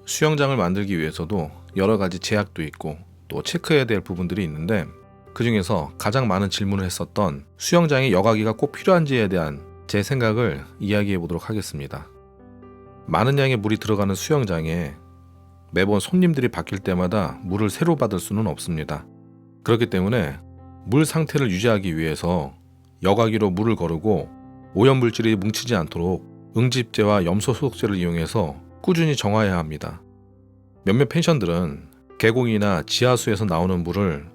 수영장을 만들기 위해서도 여러 가지 제약도 있고 또 체크해야 될 부분들이 있는데, 그 중에서 가장 많은 질문을 했었던 수영장에 여과기가 꼭 필요한지에 대한 제 생각을 이야기해 보도록 하겠습니다. 많은 양의 물이 들어가는 수영장에 매번 손님들이 바뀔 때마다 물을 새로 받을 수는 없습니다. 그렇기 때문에 물 상태를 유지하기 위해서 여과기로 물을 거르고 오염물질이 뭉치지 않도록 응집제와 염소 소독제를 이용해서 꾸준히 정화해야 합니다. 몇몇 펜션들은 계곡이나 지하수에서 나오는 물을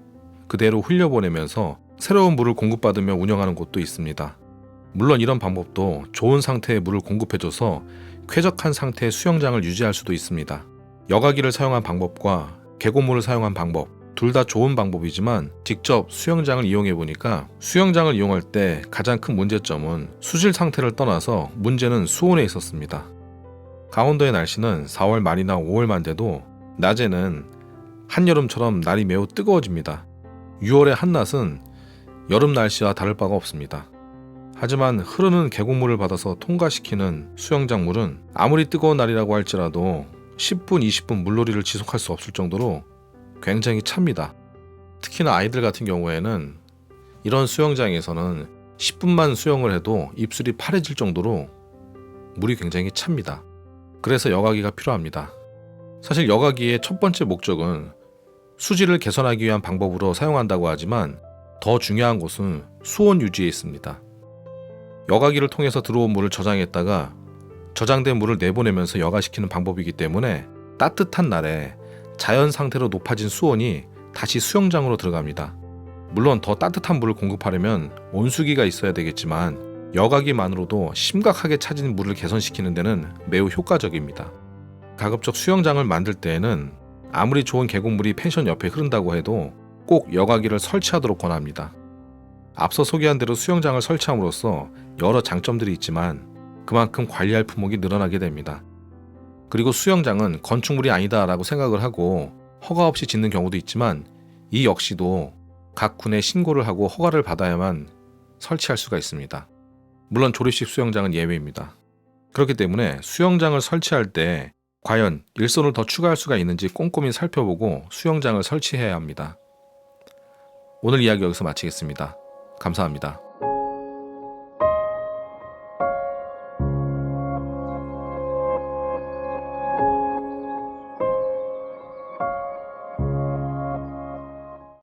그대로 흘려보내면서 새로운 물을 공급받으며 운영하는 곳도 있습니다. 물론 이런 방법도 좋은 상태의 물을 공급해줘서 쾌적한 상태의 수영장을 유지할 수도 있습니다. 여과기를 사용한 방법과 계곡물을 사용한 방법, 둘 다 좋은 방법이지만 직접 수영장을 이용해 보니까 수영장을 이용할 때 가장 큰 문제점은 수질 상태를 떠나서 문제는 수온에 있었습니다. 강원도의 날씨는 4월 말이나 5월만 돼도 낮에는 한여름처럼 날이 매우 뜨거워집니다. 6월의 한낮은 여름 날씨와 다를 바가 없습니다. 하지만 흐르는 계곡물을 받아서 통과시키는 수영장 물은 아무리 뜨거운 날이라고 할지라도 10분, 20분 물놀이를 지속할 수 없을 정도로 굉장히 찹니다. 특히나 아이들 같은 경우에는 이런 수영장에서는 10분만 수영을 해도 입술이 파래질 정도로 물이 굉장히 찹니다. 그래서 여과기가 필요합니다. 사실 여과기의 첫 번째 목적은 수질을 개선하기 위한 방법으로 사용한다고 하지만 더 중요한 것은 수온 유지에 있습니다. 여과기를 통해서 들어온 물을 저장했다가 저장된 물을 내보내면서 여과시키는 방법이기 때문에 따뜻한 날에 자연 상태로 높아진 수온이 다시 수영장으로 들어갑니다. 물론 더 따뜻한 물을 공급하려면 온수기가 있어야 되겠지만 여과기만으로도 심각하게 차진 물을 개선시키는 데는 매우 효과적입니다. 가급적 수영장을 만들 때에는 아무리 좋은 계곡물이 펜션 옆에 흐른다고 해도 꼭 여과기를 설치하도록 권합니다. 앞서 소개한 대로 수영장을 설치함으로써 여러 장점들이 있지만 그만큼 관리할 품목이 늘어나게 됩니다. 그리고 수영장은 건축물이 아니다라고 생각을 하고 허가 없이 짓는 경우도 있지만 이 역시도 각 군에 신고를 하고 허가를 받아야만 설치할 수가 있습니다. 물론 조립식 수영장은 예외입니다. 그렇기 때문에 수영장을 설치할 때 과연 일손을 더 추가할 수가 있는지 꼼꼼히 살펴보고 수영장을 설치해야 합니다. 오늘 이야기 여기서 마치겠습니다. 감사합니다.